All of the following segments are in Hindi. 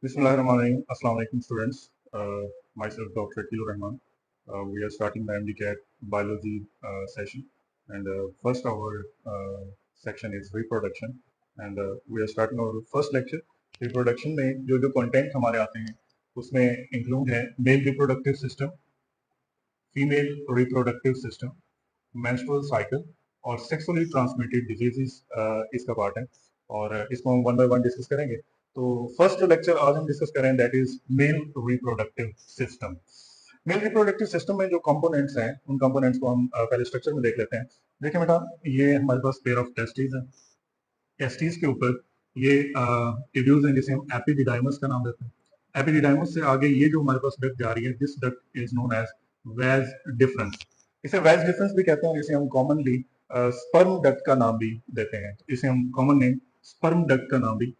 Bismillahirrahmanirrahim. Assalamu alaikum students. Myself Dr. Akil Rahman. We are starting the MDCAT biology session, and first our section is reproduction, and we are starting our first lecture. Reproduction में जो content हमारे आते हैं उसमें include है male reproductive system, female reproductive system, menstrual cycle और sexually transmitted diseases इसका part है और इसको हम one by one discuss करेंगे. तो फर्स्ट जो लेक्चर आज हम डिस्कस करें that is male reproductive system. Mail reproductive system में जो कंपोनेंट्स हैं उन कंपोनेंट्स को हम पहले स्ट्रक्चर में देख लेते हैं. देखिए बेटा, ये हमारे पास पेयर ऑफ टेस्टिस है. टेस्टिस के ऊपर ये ट्यूब्यूल्स हैं जिसे हम एपिडिडाइमस का नाम देते हैं. एपिडिडाइमस से आगे ये जो हमारे पास डक्ट जा रही है, this duct is known as vas deferens. इसे वेज डिफरेंस भी कहते हैं. इसे हम कॉमनली स्पर्म डक्ट का नाम भी देते हैं. इसे हम कॉमन नेम स्पर्म डक्ट का नाम भी.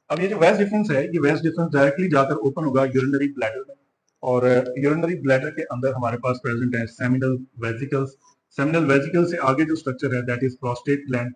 अब ये जो वेज डिफरेंस है, ये वेज डिफरेंस डायरेक्टली जाकर ओपन होगा यूरिनरी ब्लैडर में और यूरिनरी ब्लैडर के अंदर हमारे पास प्रेजेंट है सेमिनल वेजिकल्स. सेमिनल वेजिकल से आगे जो स्ट्रक्चर है दैट इज प्रोस्टेट ग्लैंड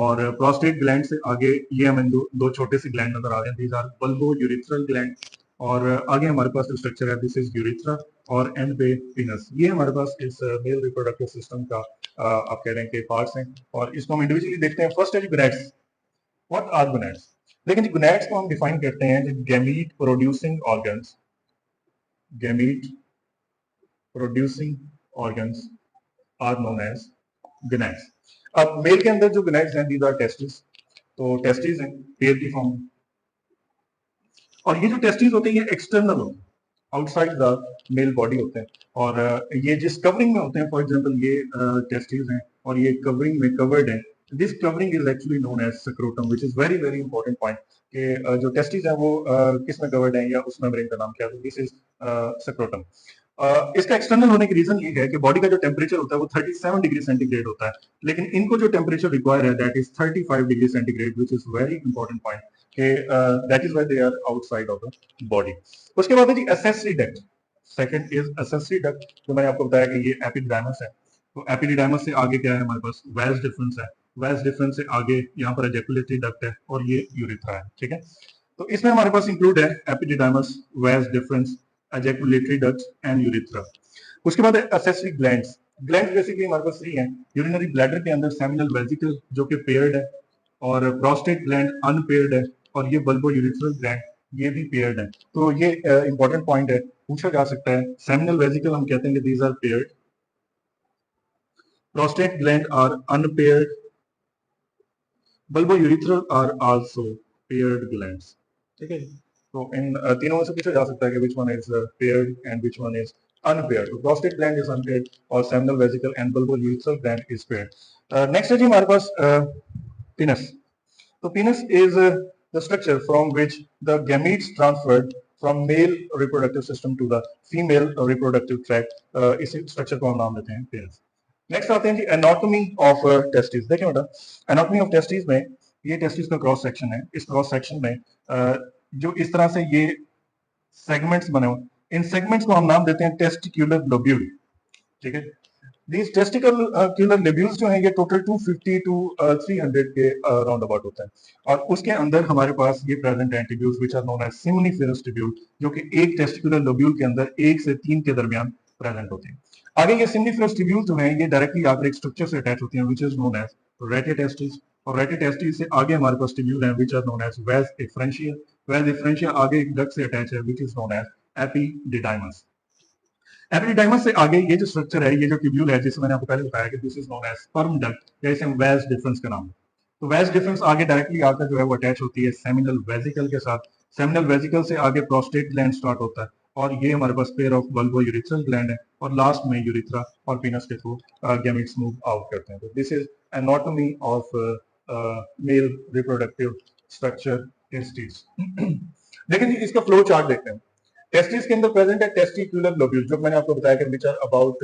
और प्रोस्टेट ग्लैंड से आगे ये हमें दो छोटे से ग्लैंड नजर आ रहे हैं. These are bulbourethral gland और आगे हमारे पास जो स्ट्रक्चर है दिस इज यूरिथ्रा और एंड पे पीनस. ये हमारे पास इस मेल रिप्रोडक्टिव सिस्टम का आप कह रहे हैं कि पार्ट्स हैं और इसको हम इंडिविजुअली देखते हैं. फर्स्ट है जी गोनैड्स. What are gonads? लेकिन गोनैड्स को हम डिफाइन करते हैं gamete producing organs. Gamete producing organs are known as gonads. अब मेल के अंदर जो गोनैड्स हैं दीज आर टेस्टिस. तो टेस्टिस हैं पेयर की फॉर्म में और ये जो टेस्टिस होते हैं ये एक्सटर्नल होते हैं, आउटसाइड द मेल बॉडी होते हैं और ये जिस कवरिंग में होते हैं, फॉर एग्जांपल ये टेस्टिस हैं और ये कवरिंग में कवर्ड है. This covering is actually known as scrotum which is very very important point कि जो टेस्टिस है वो किस में कवर्ड है या उस मेम्ब्रेन का नाम क्या है. This is scrotum. इसका एक्सटर्नल होने की रीजन ये है कि बॉडी का जो टेम्परेचर होता है वो 37 डिग्री सेंटीग्रेड होता है, लेकिन इनको जो टेम्परेचर रिक्वायर है दैट इज 35 डिग्री centigrade which is very important point कि that is why they are outside of the body. उसके बाद है जी accessory duct. Second is accessory duct. जो मैंने आपको बताया कि ये एपिडिडाइमस है. तो एपिडिडाइमस से आगे क्या है हमारे पास वेज डिफरेंस है. वेज डिफरेंस से आगे यहाँ पर एजैकुलेटरी डक्ट है और ये यूरिथ्रा है. ठीक है, तो इसमें हमारे पास इंक्लूड है epididymis, vas deferens, ejaculatory duct and urethra. उसके बाद एसेसरी ग्लैंड्स. ग्लैंड्स बेसिकली हमारे पास 3 हैं. यूरिनरी ब्लैडर के अंदर सेमिनल वेजिकल जो कि पेयर्ड है और प्रोस्टेट ग्लैंड अनपेयर्ड है और ये बल्बो यूरिथ्रल ग्लैंड ये भी पेयर्ड है. तो ये इंपॉर्टेंट पॉइंट है, पूछा जा सकता है. सेमिनल वेजिकल हम कहते हैं कि these are paired, prostate gland are unpaired, bulbourethral are also paired glands. ठीक है, तो इन तीनों में से पूछा जा सकता है कि which one is paired and which one is unpaired. तो prostate gland is unpaired और seminal vesicle and bulbourethral gland is paired. Next है जी हमारे पास penis. So penis is the structure from which the gametes transferred from male reproductive system to the female reproductive tract. इसी structure को हम नाम देते हैं penis. Next आते हैं जी anatomy of testes. देखिए बेटा, anatomy of testes में ये testes का क्रॉस सेक्शन है. इस क्रॉस सेक्शन में जो इस तरह से ये सेगमेंट्स बने हुए, इन सेगमेंट्स को हम नाम देते हैं टेस्टिक्यूलर लोब्यूल. ठीक है, दीज टेस्टिक्यूलर लोब्यूल्स जो हैं ये टोटल 250 टू 300 के राउंड अबाउट होता है और उसके अंदर हमारे पास ये प्रेजेंट हैं tubules which are known as seminiferous tubule, जो कि एक टेस्टिक्यूलर लोब्यूल के अंदर 1 से 3 के दरमियान प्रेजेंट होते हैं. आगे ये सिम्निफेरस ट्यूब्यूल जो हैं ये डायरेक्टली आकर एक स्ट्रक्चर से अटैच होती हैं which is known as rete testis और रेटिटेस्टिस से आगे हमारे पास ट्यूब्यूल हैं which are known as vas deferentia. Vas deferentia आगे एक डक्ट से अटैच है which is known as epididymis. Epididymis से आगे ये जो स्ट्रक्चर है, ये जो ट्यूब्यूल है जिसे मैंने आपको पहले बताया कि this is known as sperm duct या इसे हम वेज डिफरेंस का नाम. तो वेज डिफरेंस आगे डायरेक्टली आकर जो है वो अटैच होती है सेमिनल वेजिकल के साथ. सेमिनल वेजिकल से आगे प्रोस्टेट ग्लैंड स्टार्ट होता है और ये हमारे पास pair of bulbourethral gland है और लास्ट में यूरिथ्रा और पीनस के थ्रू गैमेट्स मूव आउट करते हैं. तो this is anatomy of male reproductive structure testis. लेकिन इसका फ्लो चार्ट देखते हैं. टेस्टिस के अंदर प्रेजेंट है टेस्टिकुलर लोब्यूल जो मैंने आपको बताया कि विच आर अबाउट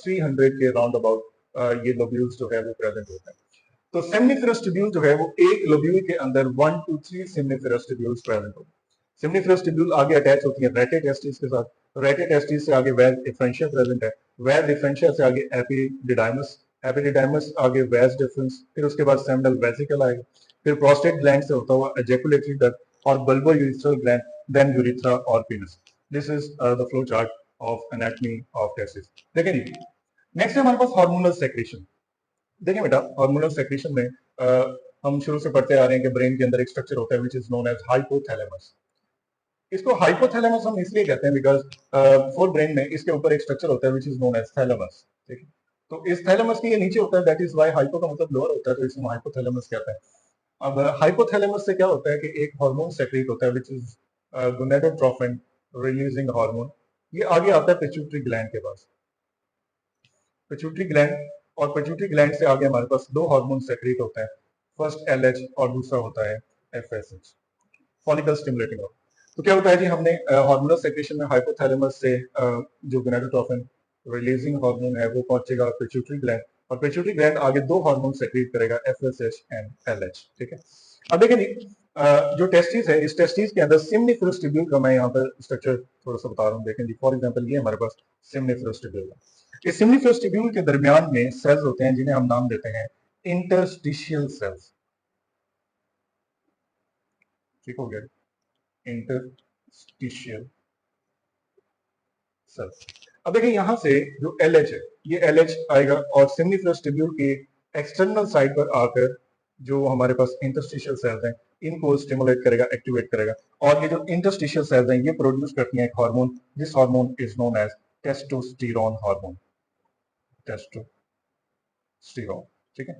300 के राउंड अबाउट ये लोब्यूल्स जो है वो प्रेजेंट होते हैं. तो सेम्निफेरस ट्यूब्यूल जो है वो एक लोब्यूल के अंदर 1 to 3 सेम्निफेरस ट्यूब्यूल्स प्रेजेंट होते हैं. सेम्निफेरस ट्यूब्यूल आगे अटैच होती है रेटिटेस्टिस के साथ. रेटिटेस्टिस से आगे वेज डिफरेंशिया प्रेजेंट है. वेज डिफरेंशिया से आगे एपिडिडाइमस. एपिडिडाइमस आगे वेस डिफरेंस, फिर उसके बाद सेमिनल वेसिकल आएगा, फिर प्रोस्टेट ग्लैंड से होता हुआ एजेकुलेटरी डक्ट और bulbourethral gland, then urethra और penis. This is the flow chart of anatomy of testis. देखिए नेक्स्ट है हमारे पास हार्मोनल सेक्रेशन. देखिए बेटा, हार्मोनल सेक्रेशन में हम शुरू से पढ़ते आ रहे हैं कि ब्रेन के अंदर एक स्ट्रक्चर होता है which is known as hypothalamus. इसको हाइपोथैलेमस हम इसलिए कहते हैं बिकॉज फोर ब्रेन में इसके ऊपर एक स्ट्रक्चर होता है which is known as thalamus. ठीक है, तो इस थैलेमस के ये नीचे होता है, दैट इज वाई हाइपो का मतलब लोअर होता है, तो इसको हाइपोथैलेमस कहते हैं. अब हाइपोथैलेमस से क्या होता है कि एक हार्मोन सेक्रेट होता है which is gonadotrophin releasing hormone. ये आगे आता है पिट्यूटरी ग्लैंड के पास. पिट्यूटरी ग्लैंड और पिट्यूटरी ग्लैंड से आगे हमारे पास दो हार्मोन सेक्रेट होते हैं, फर्स्ट एलएच और दूसरा होता है एफएसएच, फॉलिकल स्टिमुलेटिंग हार्मोन. तो क्या होता है जी, हमने हार्मोनल सेक्रेशन में हाइपोथैलेमस से जो गोनेडोट्रोफिन रिलीजिंग हार्मोन है वो पहुंचेगा पिट्यूटरी ग्लैंड, और पिट्यूटरी ग्लैंड आगे दो हार्मोन सेक्रेट करेगा, एफएसएच एंड एलएच. ठीक है, अब देखिए जो टेस्टिस है, इस टेस्टिस के अंदर सिम्निफेरस ट्यूब्यूल का मैं यहाँ पर स्ट्रक्चर थोड़ा सा बता रहा हूँ. देखें जी, फॉर एग्जांपल ये हमारे पास सिम्निफेरस ट्यूब्यूल है. इस सिम्निफेरस ट्यूब्यूल के दरमियान में सेल्स होते हैं जिन्हें हम नाम देते हैं इंटरस्टिशियल सेल्स. ठीक हो गया, इंटरस्टिशियल सेल्स. अब देखिए यहाँ से जो LH है, ये LH आएगा और सिम्निफेरस ट्यूब्यूल के एक्सटर्नल साइड पर आकर जो हमारे पास इंटरस्टिशियल सेल्स हैं इनको स्टिमुलेट करेगा, एक्टिवेट करेगा. और ये जो इंटरस्टिशियल सेल्स हैं ये प्रोड्यूस करती हैं एक hormone, this hormone is known as testosterone hormone. Testosterone. ठीक है,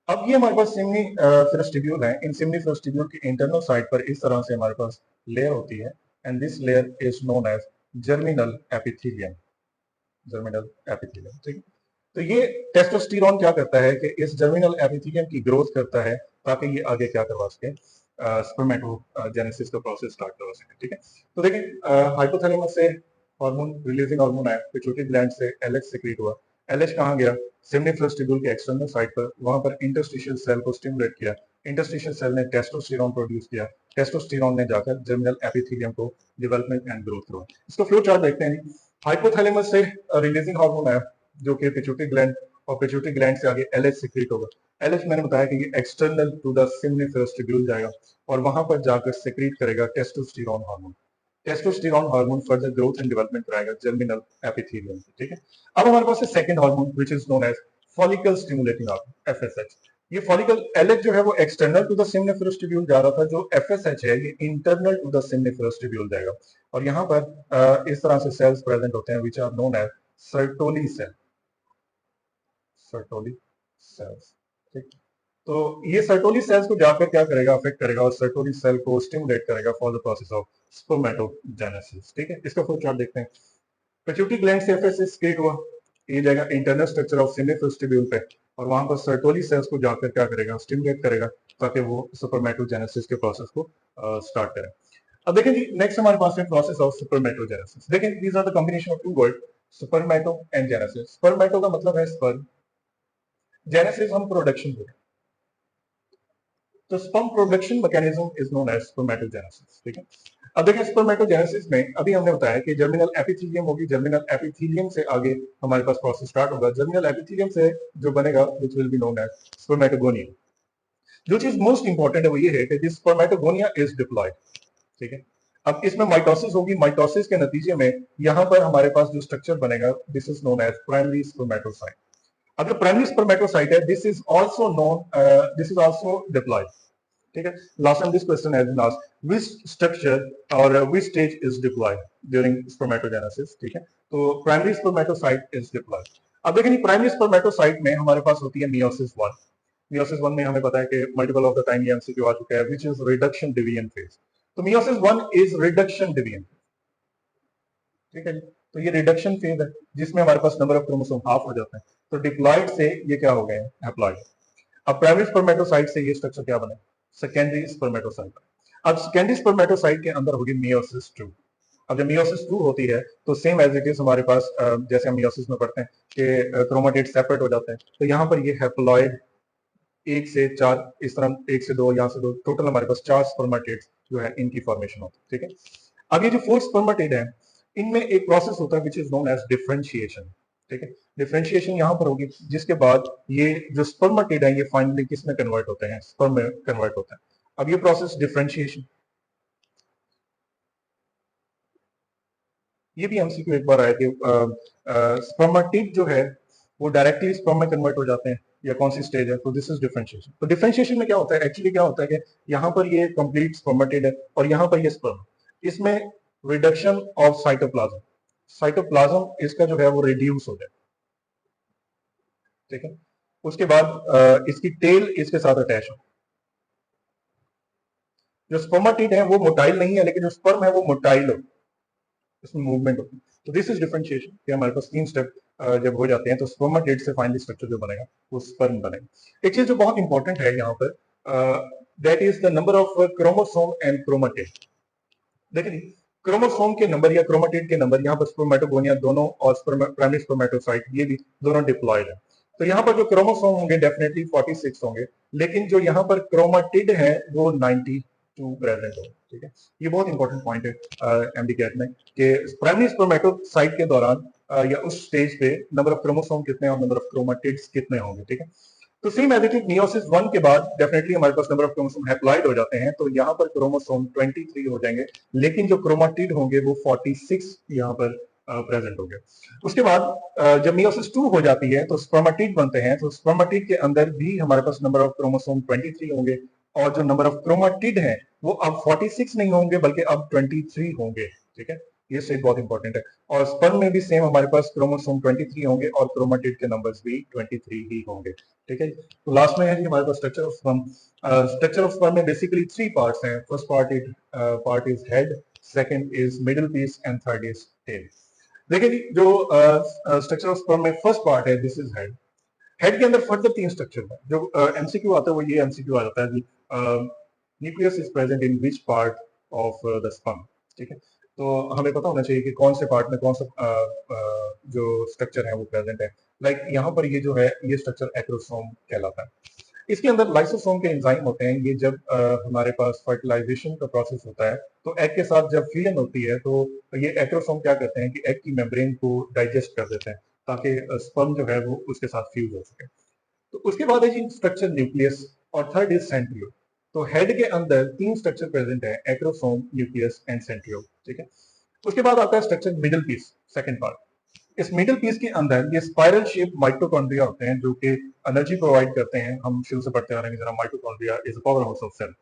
अब ये हमारे पास सिम्निफेरस ट्यूब्यूल है. इन सिम्निफेरस ट्यूब्यूल के इंटरनल साइड पर इस तरह से हमारे पास लेयर होती है, and this layer is known as germinal epithelium. Germinal epithelium. ठीक है, तो ये टेस्टोस्टेरोन क्या करता है कि इस जर्मिनल एपिथेलियम की ग्रोथ करता है ताकि ये आगे क्या करवा सके, स्पर्मेटोजेनेसिस का प्रोसेस स्टार्ट करवा सके. ठीक है, तो देखिए हाइपोथैलेमस से हार्मोन रिलीजिंग हार्मोन आया, पिट्यूटरी ग्लैंड से एलएच सीक्रेट हुआ. एलएच कहाँ गया, सिम्निफेरस ट्यूब्यूल के एक्सटर्नल साइड पर, वहां पर इंटरस्टिशियल सेल को स्टिमुलेट किया. इंटरस्टिशियल सेल ने टेस्टोस्टेरोन प्रोड्यूस किया. टेस्टोस्टेरोन ने जाकर जर्मिनल एपिथेलियम को डेवलपमेंट एंड ग्रोथ करवाया. इसका फ्लो चार्ट देखते हैं. हाइपोथैलेमस से रिलीजिंग हार्मोन आया जो कि पिट्यूटरी ग्लैंड, और पिट्यूटरी ग्लैंड से आगे एलएच सीक्रेट होगा. एलएच मैंने बताया कि ये external to the seminiferous tubule जाएगा और वहां पर जाकर सीक्रेट करेगा testosterone hormone. Testosterone hormone further growth and development कराएगा जर्मिनल एपिथेलियम. ठीक है, अब हमारे पास है second hormone which is known as follicle stimulating hormone, FSH. ये फॉलिकल, एलएच जो है वो external to the seminiferous tubule जा रहा था, जो एफएसएच है ये internal to the seminiferous tubule जाएगा. और यहाँ पर इस तरह से सेल्स प्रेजेंट होते हैं which are known as Sertoli cell. Sertoli cells. ठीक, तो ये सर्टोली सेल्स को जाकर क्या करेगा, अफेक्ट करेगा और सर्टोली सेल को स्टिमुलेट करेगा for the process of spermatogenesis. ठीक है, इसका फ्लो चार्ट देखते हैं. पिट्यूटरी ग्लैंड से एफएसएच क्रिएट हुआ, ये जाएगा इंटरनल स्ट्रक्चर ऑफ सिम्निफेरस ट्यूब्यूल पे, और वहां पर सर्टोली सेल्स को जाकर क्या करेगा, स्टिमुलेट करेगा ताकि वो स्पर्मेटोजेनेसिस के प्रोसेस को स्टार्ट करें. अब देखें जी, नेक्स्ट हमारे पास है प्रोसेस ऑफ स्पर्मेटोजेनेसिस. देखें, these are the combination of two word, spermato and genesis. Spermato का मतलब है स्पर्म, जेनेसिस हम प्रोडक्शन को, तो sperm production mechanism is known as spermatogenesis. ठीक है, अब देखिए स्पर्मेटोजेनेसिस में अभी हमने बताया कि जर्मिनल एपिथेलियम होगी, जर्मिनल एपिथेलियम से आगे हमारे पास प्रोसेस स्टार्ट होगा. जर्मिनल एपिथेलियम से जो बनेगा which will be known as spermatogonia. जो चीज मोस्ट इंपॉर्टेंट है वो ये है कि दिस स्पर्मेटोगोनिया इज डिप्लॉयड. ठीक है, अब इसमें माइटोसिस होगी. माइटोसिस के नतीजे में यहाँ पर हमारे पास जो स्ट्रक्चर बनेगा this is known as primary spermatocyte. अब जो प्राइमरी स्पर्मेटोसाइट है this is also known, this is also diploid. ठीक है, last time this question has been asked which structure और which stage is diploid during spermatogenesis. ठीक है, तो प्राइमरी स्पर्मेटोसाइट इज डिप्लॉयड. अब देखिए प्राइमरी स्पर्मेटोसाइट में हमारे पास होती है मियोसिस 1. मियोसिस 1 में हमें पता है कि मल्टीपल ऑफ द टाइम ये एमसीक्यू आ चुका है, which is reduction division phase. तो मियोसिस 1 इज रिडक्शन डिवीजन. ठीक है जी, तो ये रिडक्शन फेज है जिसमें हमारे पास नंबर ऑफ क्रोमोसोम हाफ हो जाते हैं. तो डिप्लॉयड से ये क्या हो गए हैं, हैप्लॉयड. अब प्राइमरी स्पर्मेटोसाइट से ये स्ट्रक्चर क्या बने, सेकेंडरी स्पर्मेटोसाइट. अब सेकेंडरी स्पर्मेटोसाइट के अंदर होगी मियोसिस 2. अब जब मियोसिस 2 होती है तो सेम एज इट इज हमारे पास जैसे हम मियोसिस में पढ़ते हैं कि क्रोमेटिड सेपरेट हो जाते हैं, तो यहाँ पर ये हैप्लॉयड 1 से 4, इस तरह 1 से 2, यहाँ से 2, टोटल हमारे पास 4 स्पर्मेटिड्स जो है इनकी फॉर्मेशन होती है. ठीक है, अब ये जो 4 स्पर्मेटिड है इनमें एक प्रोसेस होता है which is known as differentiation. ठीक है, डिफरेंशिएशन यहाँ पर होगी, जिसके बाद ये जो स्पर्मेटिड है ये फाइनली किस में कन्वर्ट होते हैं, स्पर्म में कन्वर्ट होते हैं। अब ये प्रोसेस डिफरेंशिएशन, ये भी एमसीक्यू एक बार आया कि स्पर्मेटिड जो है वो डायरेक्टली स्पर्म में कन्वर्ट हो जाते हैं या कौन सी स्टेज है, तो दिस इज डिफरेंशिएशन। तो डिफरेंशिएशन में क्या होता है, एक्चुअली क्या होता है कि यहाँ पर ये कंप्लीट स्पर्मेटिड है और यहाँ पर ये स्पर्म, इसमें रिडक्शन ऑफ साइटोप्लाज्म, साइटोप्लाज्म इसका जो है वो रिड्यूस हो जाए, ठीक है। उसके बाद इसकी टेल इसके साथ अटैच हो। जो स्पर्मेटिड है वो मोटाइल नहीं है, लेकिन जो स्पर्म है वो मोटाइल हो, इसमें मूवमेंट होती है। तो दिस इज डिफरेंशिएशन कि हमारे पास 3 स्टेप जब हो जाते हैं तो स्पर्मेटिड से फाइनली स्ट्रक्चर जो बनेगा वो स्पर्म बनेगा। एक चीज जो बहुत इंपॉर्टेंट है यहाँ पर, that is the number of chromosome and chromatid. देखिए क्रोमोसोम के नंबर या क्रोमेटिड के नंबर, यहाँ पर स्पर्मेटोगोनिया दोनों और प्राइमरी स्पर्मेटोसाइट ये भी दोनों डिप्लॉयड है। तो यहाँ पर जो क्रोमोसोम होंगे डेफिनेटली 46 होंगे, लेकिन जो यहाँ पर क्रोमेटिड है वो 92 प्रेजेंट होंगे, ठीक है। ये बहुत इंपॉर्टेंट पॉइंट है एमडी कैट में कि प्राइमरी स्पर्मेटोसाइट के दौरान या उस स्टेज पे नंबर ऑफ क्रोमोसोम कितने और नंबर ऑफ क्रोमेटिड्स कितने होंगे, ठीक है। तो same as it is meiosis 1 के बाद डेफिनेटली हमारे पास नंबर ऑफ क्रोमोसोम हैप्लॉइड हो जाते हैं, तो यहाँ पर क्रोमोसोम 23 हो जाएंगे, लेकिन जो क्रोमेटिड होंगे वो 46 यहाँ पर प्रेजेंट होंगे। उसके बाद जब मियोसिस 2 हो जाती है तो स्पर्मेटिड बनते हैं, तो स्पर्मेटिड के अंदर भी हमारे पास नंबर ऑफ क्रोमोसोम 23 होंगे और जो नंबर ऑफ क्रोमेटिड है वो अब 46 नहीं होंगे बल्कि अब 23 होंगे, ठीक है। ये स्टेज बहुत इंपॉर्टेंट है। और स्पर्म में भी सेम हमारे पास क्रोमोसोम 23 होंगे और क्रोमेटिड के नंबर्स भी 23 ही होंगे, ठीक है। तो लास्ट में है जी हमारे पास structure of sperm. Structure of sperm में बेसिकली 3 पार्ट्स हैं। First part is head, second is middle piece and third is tail. देखिए जी जो स्ट्रक्चर ऑफ स्पर्म में फर्स्ट पार्ट है दिस इज हेड। हेड के अंदर फर्दर 3 स्ट्रक्चर है। जो एमसीक्यू आता है वो ये एमसीक्यू आ जाता है जी, nucleus is present in which part of the sperm, ठीक है। तो हमें पता होना चाहिए कि कौन से पार्ट में कौन सा जो स्ट्रक्चर है वो प्रेजेंट है। लाइक यहाँ पर ये जो है ये स्ट्रक्चर एक्रोसोम कहलाता है। इसके अंदर लाइसोसोम के एंजाइम होते हैं। ये जब हमारे पास फर्टिलाइजेशन का प्रोसेस होता है तो एग के साथ जब फ्यूजन होती है तो ये एक्रोसोम क्या करते हैं कि एग की मेम्ब्रेन को डाइजेस्ट कर देते हैं ताकि स्पर्म जो है वो उसके साथ फ्यूज हो सके। तो उसके बाद है जी स्ट्रक्चर न्यूक्लियस और थर्ड इज सेंट्रियोल। तो हेड के अंदर 3 स्ट्रक्चर प्रेजेंट है, एक्रोसोम, न्यूक्लियस एंड सेंट्रियोल, ठीक है। उसके बाद आता है structure middle piece, second part. इस मिडिल पीस के अंदर ये स्पाइरल शेप माइटोकॉन्ड्रिया होते हैं जो कि एनर्जी प्रोवाइड करते हैं। हम शुरू से पढ़ते आ रहे हैं जरा, mitochondria is a power house of cell,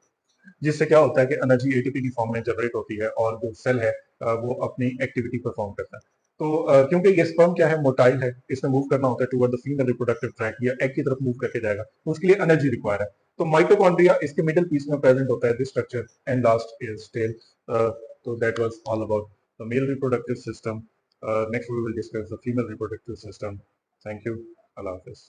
जिससे क्या होता है कि एनर्जी एटीपी की फॉर्म में जनरेट होती है और जो सेल है वो अपनी एक्टिविटी परफॉर्म करता है। तो क्योंकि ये स्पर्म क्या है, मोटाइल है, इसमें मूव करना होता है toward the female reproductive tract या एग की तरफ मूव करके जाएगा, तो उसके लिए एनर्जी रिक्वायर है। तो माइटोकॉन्ड्रिया इसके मिडिल पीस में प्रेजेंट होता है this structure and last is tail. तो that was all about the male reproductive system. Next we will discuss the female reproductive system. Thank you. अल्लाह हाफिज।